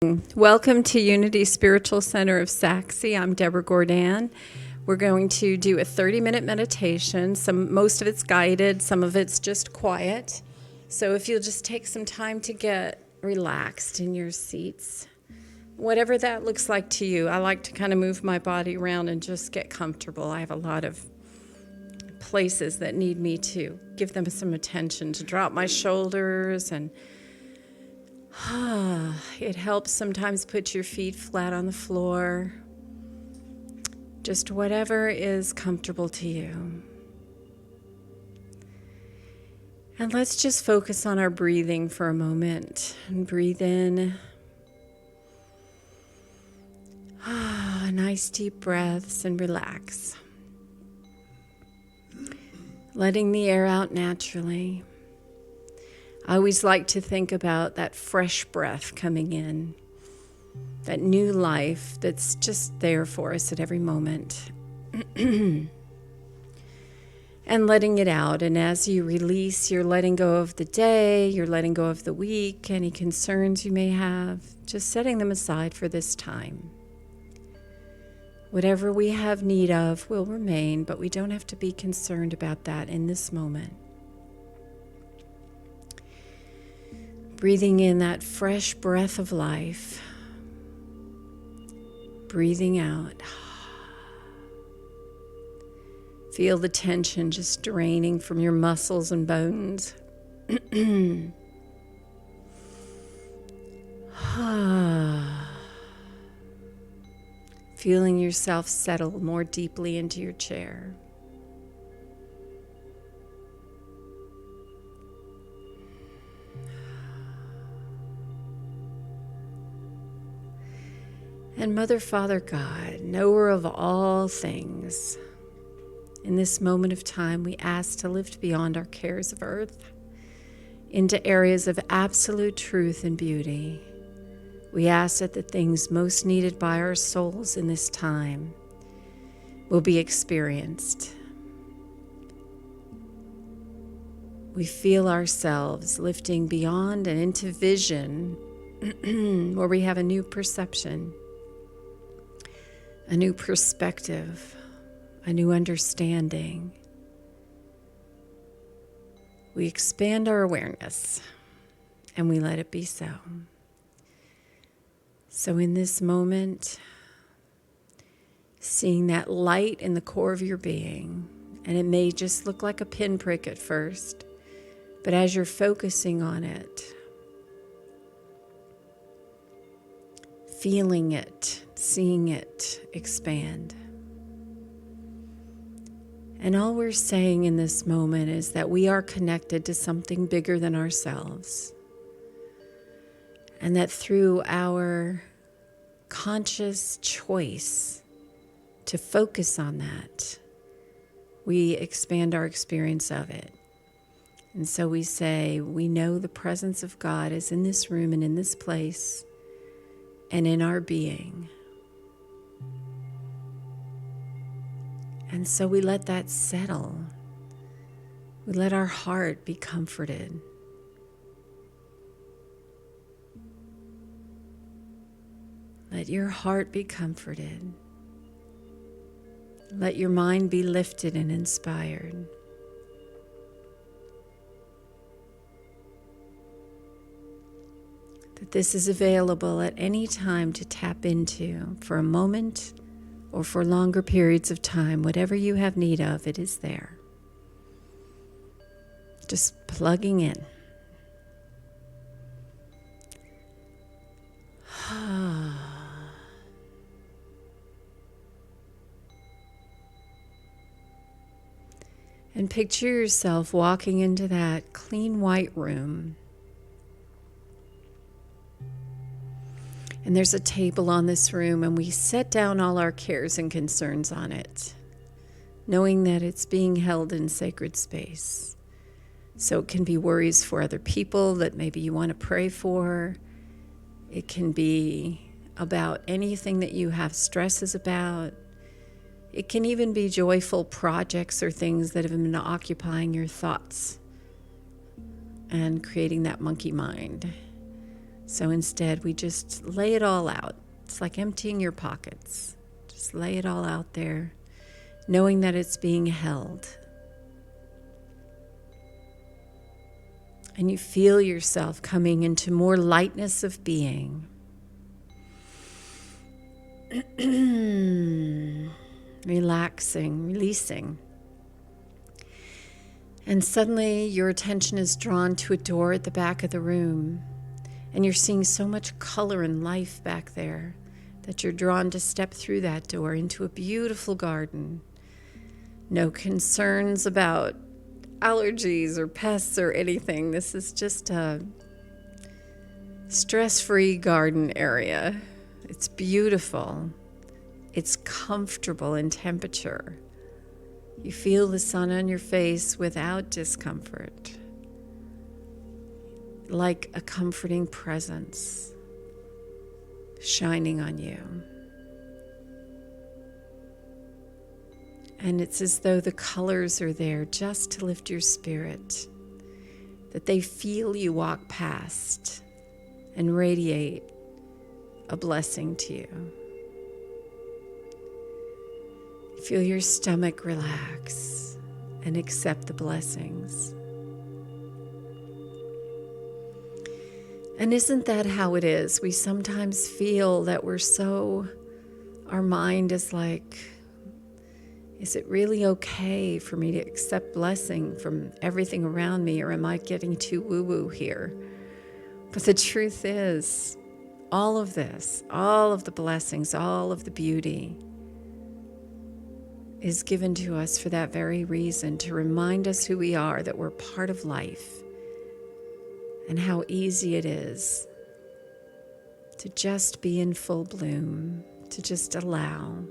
morning. Welcome to Unity Spiritual Center of Sachse. I'm Deborah Gordan. We're going to do a 30-minute meditation. Most of it's guided, some of it's just quiet. So if you'll just take some time to get relaxed in your seats, whatever that looks like to you. I like to kind of move my body around and just get comfortable. I have a lot of places that need me to give them some attention, to drop my shoulders, and it helps sometimes put your feet flat on the floor. Just whatever is comfortable to you. And let's just focus on our breathing for a moment. And breathe in. Nice deep breaths and relax. Letting the air out naturally. I always like to think about that fresh breath coming in, that new life that's just there for us at every moment. And letting it out. And as you release, you're letting go of the day, you're letting go of the week, any concerns you may have, just setting them aside for this time. Whatever we have need of will remain, but we don't have to be concerned about that in this moment. Breathing in that fresh breath of life. Breathing out. Feel the tension just draining from your muscles and bones. Feeling yourself settle more deeply into your chair. And Mother, Father, God, knower of all things, in this moment of time, we ask to lift beyond our cares of earth into areas of absolute truth and beauty. We ask that the things most needed by our souls in this time will be experienced. We feel ourselves lifting beyond and into vision where we have a new perception, a new perspective, a new understanding. We expand our awareness and we let it be so. So in this moment, seeing that light in the core of your being, and it may just look like a pinprick at first, but as you're focusing on it, feeling it, seeing it expand. And all we're saying in this moment is that we are connected to something bigger than ourselves. And that through our conscious choice to focus on that, we expand our experience of it. And so we say, we know the presence of God is in this room and in this place and in our being. And so we let that settle. We let our heart be comforted. Let your heart be comforted. Let your mind be lifted and inspired. That this is available at any time to tap into for a moment or for longer periods of time. Whatever you have need of, it is there. Just plugging in. And picture yourself walking into that clean white room. And there's a table on this room, and we set down all our cares and concerns on it, knowing that it's being held in sacred space. So it can be worries for other people that maybe you want to pray for. It can be about anything that you have stresses about. It can even be joyful projects or things that have been occupying your thoughts and creating that monkey mind. So instead, we just lay it all out. It's like emptying your pockets. Just lay it all out there, knowing that it's being held. And you feel yourself coming into more lightness of being. Relaxing, releasing. And suddenly your attention is drawn to a door at the back of the room. And you're seeing so much color and life back there that you're drawn to step through that door into a beautiful garden. No concerns about allergies or pests or anything. This is just a stress-free garden area. It's beautiful. It's comfortable in temperature. You feel the sun on your face without discomfort, like a comforting presence shining on you. And it's as though the colors are there just to lift your spirit, that they feel you walk past and radiate a blessing to you. Feel your stomach relax and accept the blessings. And isn't that how it is? We sometimes feel that our mind is like, is it really okay for me to accept blessing from everything around me, or am I getting too woo-woo here? But the truth is, all of this, all of the blessings, all of the beauty is given to us for that very reason, to remind us who we are, that we're part of life, and how easy it is to just be in full bloom, to just allow.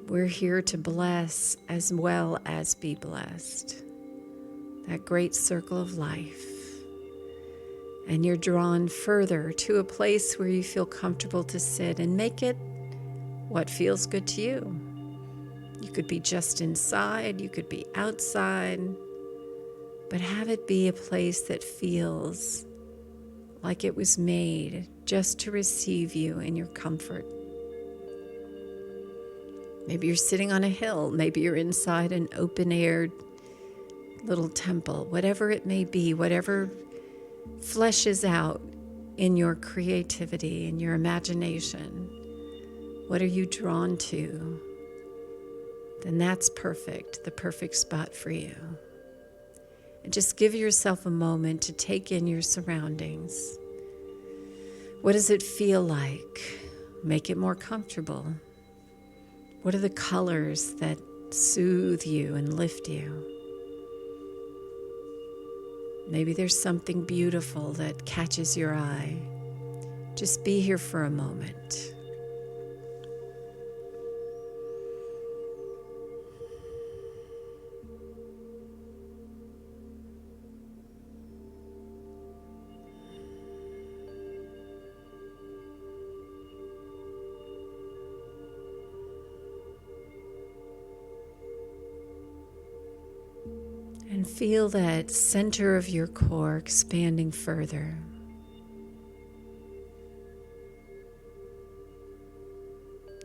We're here to bless as well as be blessed. That great circle of life. And you're drawn further to a place where you feel comfortable to sit and make it what feels good to you. You could be just inside, you could be outside, but have it be a place that feels like it was made just to receive you in your comfort. Maybe you're sitting on a hill, maybe you're inside an open-aired little temple, whatever it may be, whatever fleshes out in your creativity and your imagination. What are you drawn to? Then that's perfect, the perfect spot for you. And just give yourself a moment to take in your surroundings. What does it feel like? Make it more comfortable. What are the colors that soothe you and lift you? Maybe there's something beautiful that catches your eye. Just be here for a moment. And feel that center of your core expanding further.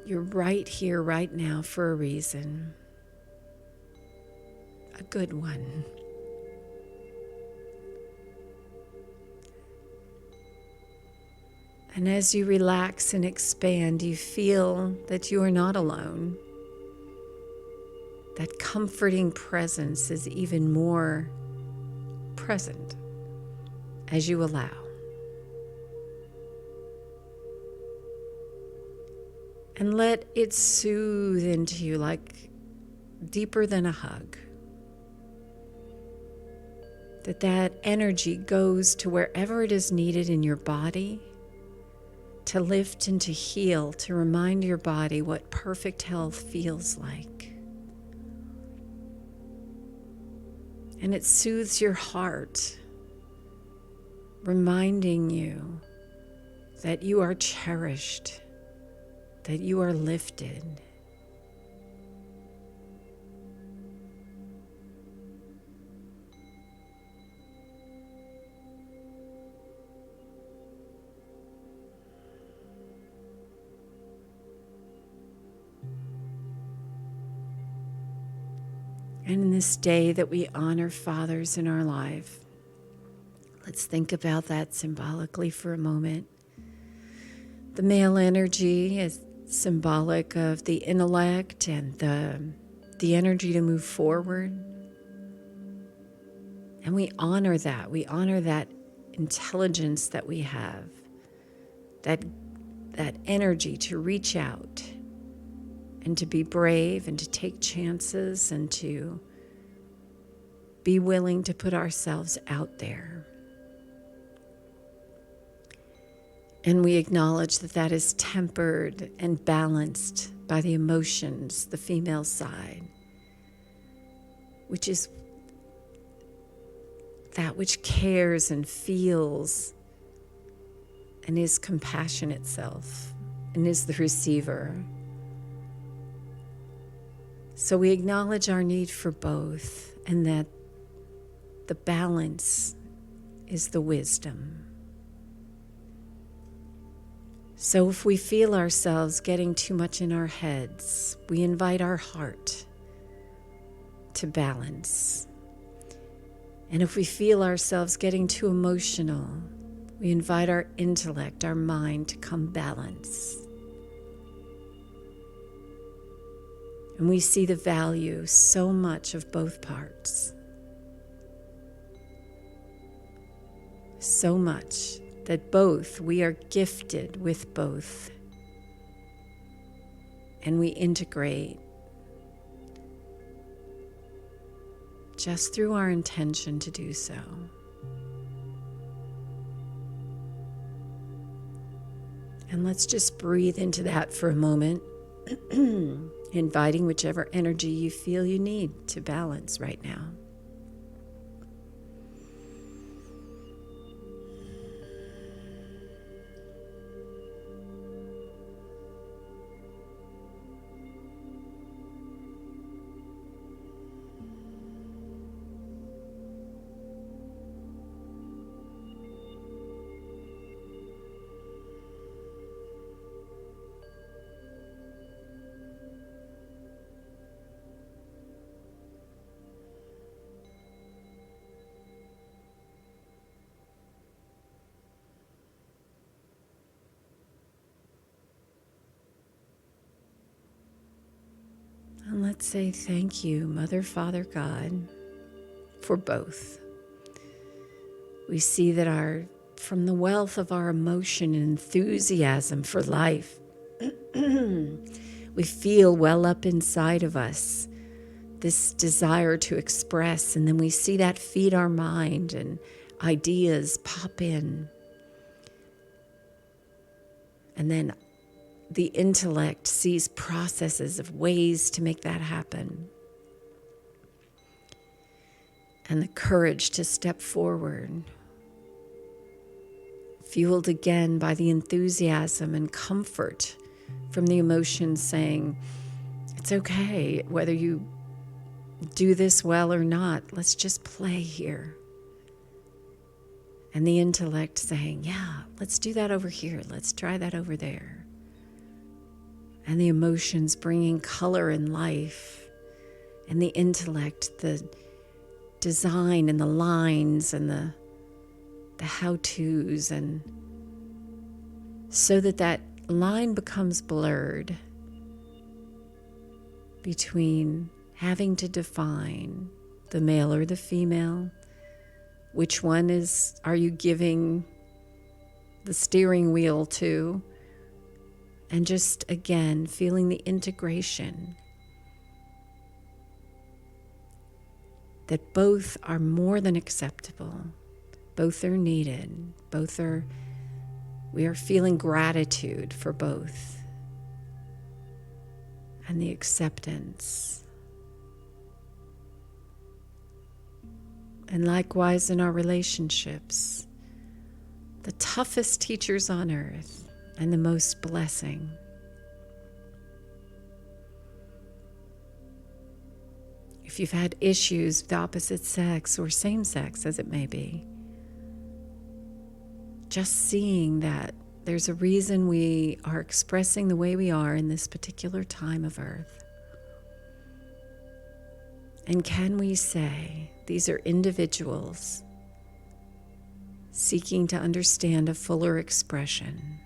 You're right here, right now, for a reason. A good one. And as you relax and expand, you feel that you are not alone. That comforting presence is even more present as you allow. And let it soothe into you like deeper than a hug. That energy goes to wherever it is needed in your body to lift and to heal, to remind your body what perfect health feels like. And it soothes your heart, reminding you that you are cherished, that you are lifted. And in this day that we honor fathers in our life, let's think about that symbolically for a moment. The male energy is symbolic of the intellect and the energy to move forward. And we honor that. We honor that intelligence that we have, that energy to reach out and to be brave and to take chances and to be willing to put ourselves out there. And we acknowledge that that is tempered and balanced by the emotions, the female side, which is that which cares and feels and is compassion itself and is the receiver. So we acknowledge our need for both, and that the balance is the wisdom. So if we feel ourselves getting too much in our heads, we invite our heart to balance. And if we feel ourselves getting too emotional, we invite our intellect, our mind, to come balance. And we see the value so much of both parts. So much that both, we are gifted with both. And we integrate just through our intention to do so. And let's just breathe into that for a moment, inviting whichever energy you feel you need to balance right now. And let's say thank you, Mother, Father, God, for both. We see that from the wealth of our emotion and enthusiasm for life, we feel well up inside of us this desire to express, and then we see that feed our mind and ideas pop in. And then the intellect sees processes of ways to make that happen. And the courage to step forward, fueled again by the enthusiasm and comfort from the emotions saying, it's okay whether you do this well or not, let's just play here. And the intellect saying, yeah, let's do that over here, let's try that over there. And the emotions bringing color and life, and the intellect, the design and the lines and the how-tos, and so that line becomes blurred between having to define the male or the female. Which one are you giving the steering wheel to? And just, again, feeling the integration. That both are more than acceptable. Both are needed. We are feeling gratitude for both. And the acceptance. And likewise in our relationships, the toughest teachers on earth and the most blessing. If you've had issues with opposite sex or same sex, as it may be, just seeing that there's a reason we are expressing the way we are in this particular time of earth. And can we say these are individuals seeking to understand a fuller expression?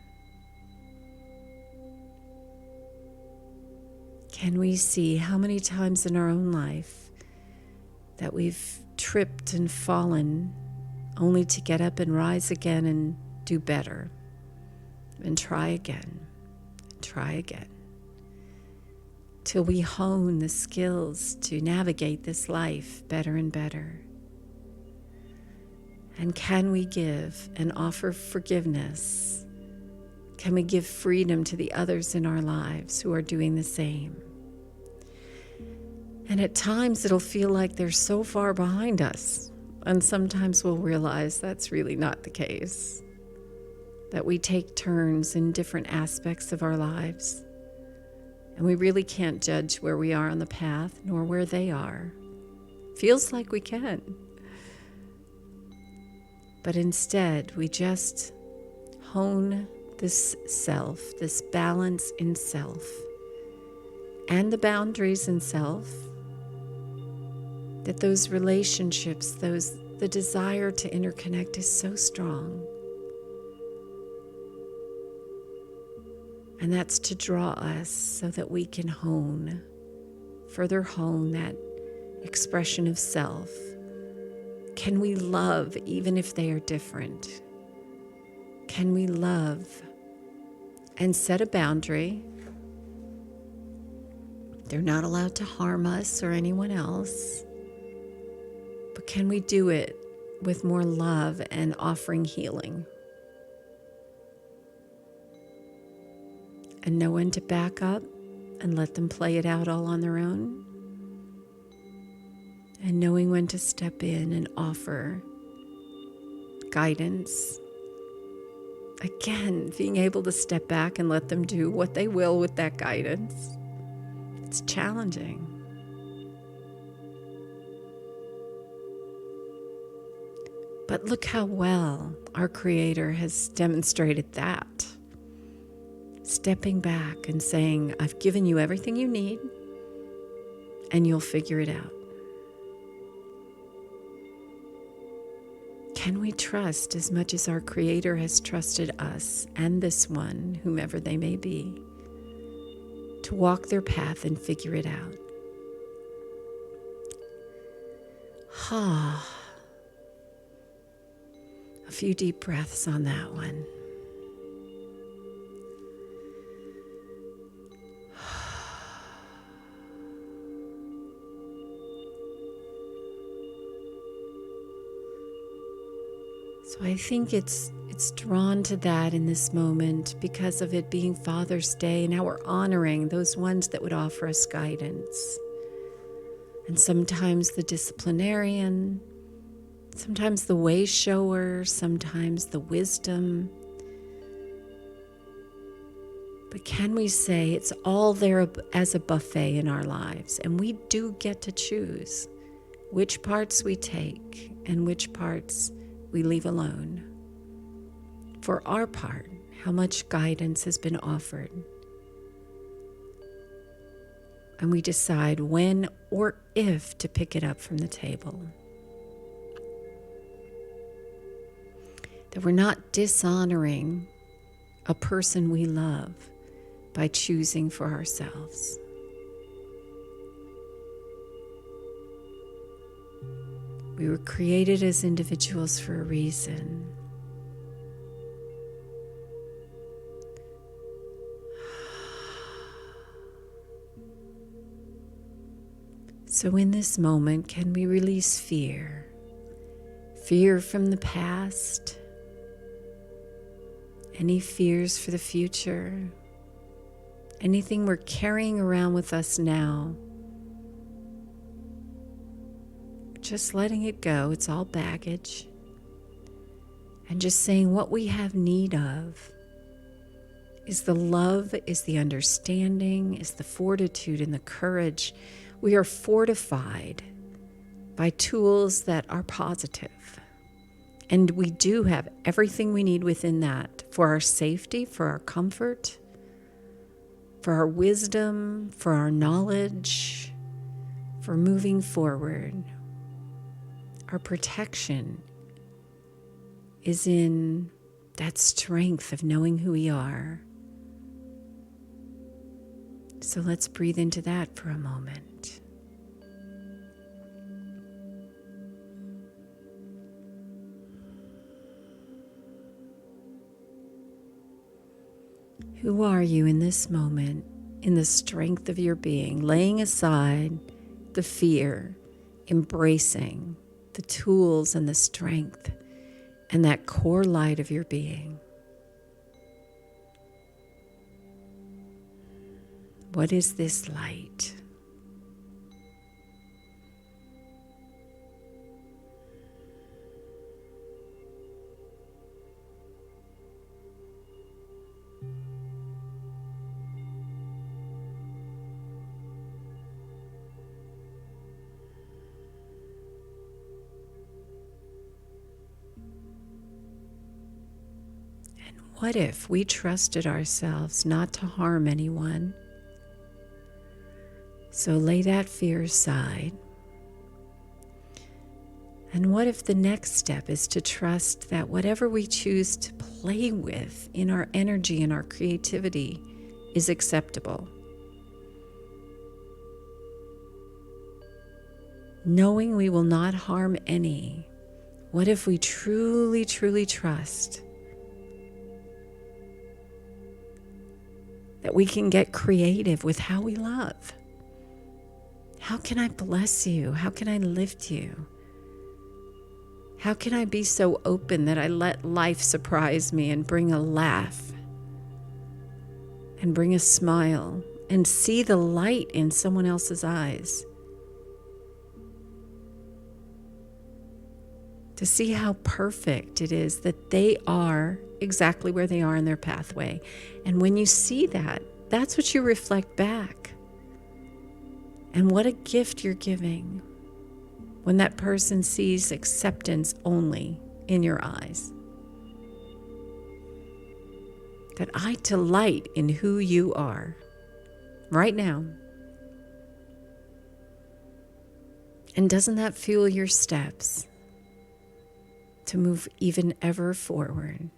Can we see how many times in our own life that we've tripped and fallen only to get up and rise again and do better and try again, till we hone the skills to navigate this life better and better? And can we give and offer forgiveness? Can we give freedom to the others in our lives who are doing the same? And at times it'll feel like they're so far behind us. And sometimes we'll realize that's really not the case. That we take turns in different aspects of our lives. And we really can't judge where we are on the path, nor where they are. Feels like we can. But instead, we just hone this self, this balance in self, and the boundaries in self, that those relationships, the desire to interconnect is so strong. And that's to draw us so that we can further hone that expression of self. Can we love even if they are different? Can we love and set a boundary? They're not allowed to harm us or anyone else. But can we do it with more love and offering healing? And know when to back up and let them play it out all on their own. And knowing when to step in and offer guidance. Again, being able to step back and let them do what they will with that guidance. It's challenging. But look how well our Creator has demonstrated that. Stepping back and saying, I've given you everything you need, and you'll figure it out. Can we trust as much as our Creator has trusted us and this one, whomever they may be, to walk their path and figure it out? A few deep breaths on that one. So I think it's drawn to that in this moment because of it being Father's Day, and now we're honoring those ones that would offer us guidance. And sometimes the disciplinarian, sometimes the way shower, sometimes the wisdom. But can we say it's all there as a buffet in our lives, and we do get to choose which parts we take and which parts we leave alone. For our part, how much guidance has been offered. And we decide when or if to pick it up from the table. That we're not dishonoring a person we love by choosing for ourselves. We were created as individuals for a reason. So in this moment, can we release fear? Fear from the past, any fears for the future, anything we're carrying around with us now. Just letting it go, it's all baggage. And just saying what we have need of is the love, is the understanding, is the fortitude and the courage. We are fortified by tools that are positive. And we do have everything we need within that for our safety, for our comfort, for our wisdom, for our knowledge, for moving forward. Our protection is in that strength of knowing who we are. So let's breathe into that for a moment. Who are you in this moment, in the strength of your being, laying aside the fear, embracing the tools and the strength and that core light of your being? What is this light? And what if we trusted ourselves not to harm anyone? So lay that fear aside. And what if the next step is to trust that whatever we choose to play with in our energy and our creativity is acceptable? Knowing we will not harm any, what if we truly, truly trust that we can get creative with how we love? How can I bless you? How can I lift you? How can I be so open that I let life surprise me and bring a laugh and bring a smile and see the light in someone else's eyes? To see how perfect it is that they are exactly where they are in their pathway. And when you see that, that's what you reflect back. And what a gift you're giving when that person sees acceptance only in your eyes. That I delight in who you are right now. And doesn't that fuel your steps to move even ever forward?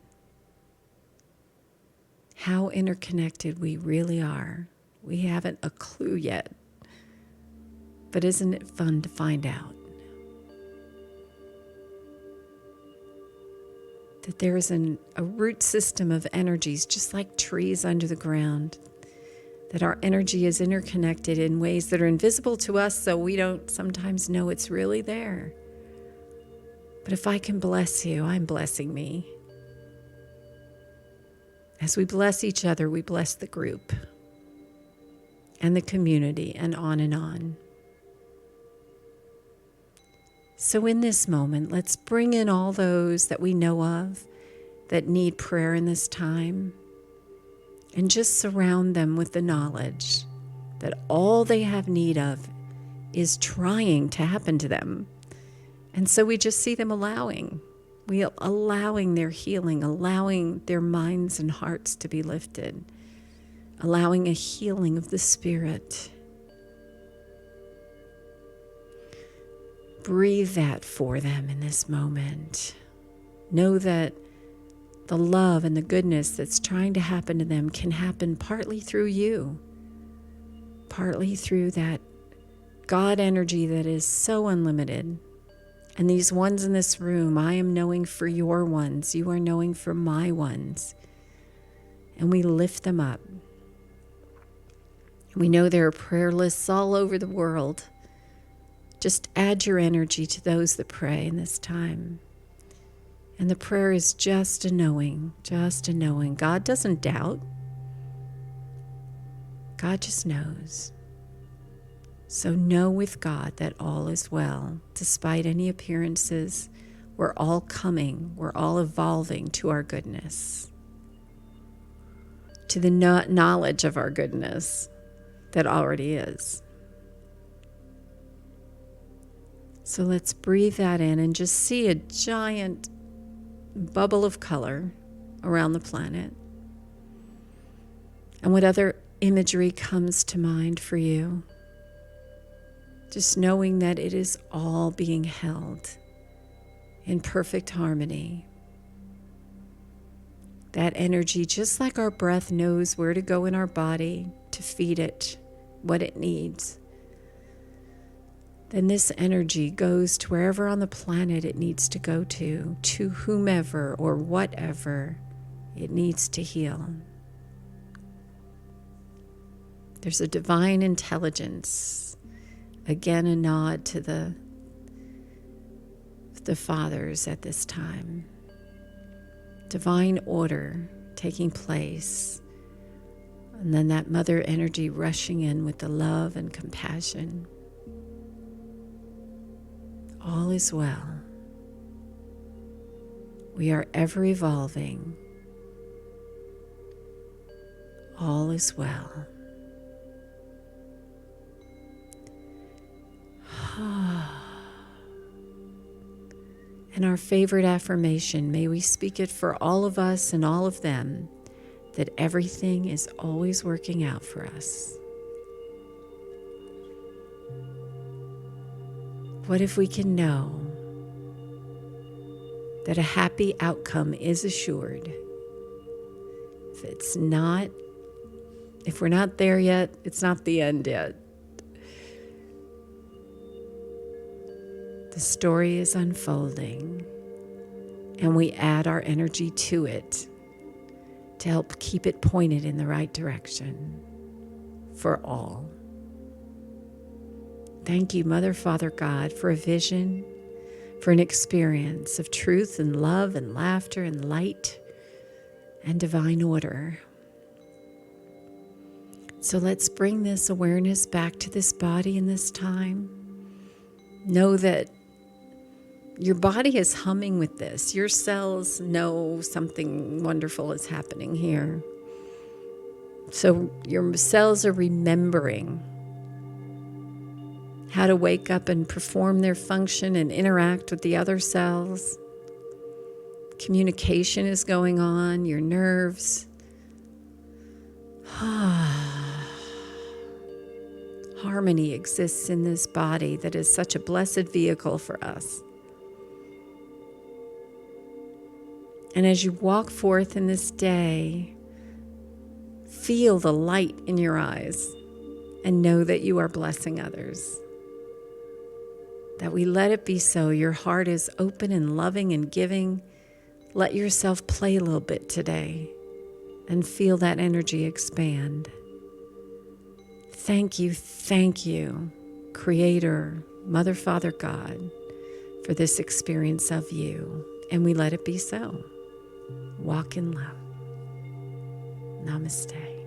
How interconnected we really are. We haven't a clue yet. But isn't it fun to find out? That there is a root system of energies, just like trees under the ground. That our energy is interconnected in ways that are invisible to us, so we don't sometimes know it's really there. But if I can bless you, I'm blessing me. As we bless each other, we bless the group and the community, and on and on. So in this moment, let's bring in all those that we know of that need prayer in this time, and just surround them with the knowledge that all they have need of is trying to happen to them. And so we just see them allowing their healing, allowing their minds and hearts to be lifted, allowing a healing of the spirit. Breathe that for them in this moment. Know that the love and the goodness that's trying to happen to them can happen partly through you, partly through that God energy that is so unlimited. And these ones in this room, I am knowing for your ones. You are knowing for my ones. And we lift them up. We know there are prayer lists all over the world. Just add your energy to those that pray in this time. And the prayer is just a knowing, just a knowing. God doesn't doubt. God just knows. So know with God that all is well. Despite any appearances, we're all coming, we're all evolving to our goodness. To the knowledge of our goodness that already is. So let's breathe that in and just see a giant bubble of color around the planet. And what other imagery comes to mind for you? Just knowing that it is all being held in perfect harmony. That energy, just like our breath knows where to go in our body to feed it what it needs, then this energy goes to wherever on the planet it needs to go to whomever or whatever it needs to heal. There's a divine intelligence. Again, a nod to the fathers at this time. Divine order taking place. And then that mother energy rushing in with the love and compassion. All is well. We are ever evolving. All is well. And our favorite affirmation, may we speak it for all of us and all of them, that everything is always working out for us. What if we can know that a happy outcome is assured? If we're not there yet, it's not the end yet. The story is unfolding, and we add our energy to it to help keep it pointed in the right direction for all. Thank you, Mother, Father, God, for a vision, for an experience of truth and love and laughter and light and divine order. So let's bring this awareness back to this body in this time. Know that your body is humming with this. Your cells know something wonderful is happening here. So your cells are remembering how to wake up and perform their function and interact with the other cells. Communication is going on, your nerves. Harmony exists in this body that is such a blessed vehicle for us. And as you walk forth in this day, feel the light in your eyes and know that you are blessing others. That we let it be so. Your heart is open and loving and giving. Let yourself play a little bit today and feel that energy expand. Thank you, Creator, Mother, Father, God, for this experience of you. And we let it be so. Walk in love. Namaste.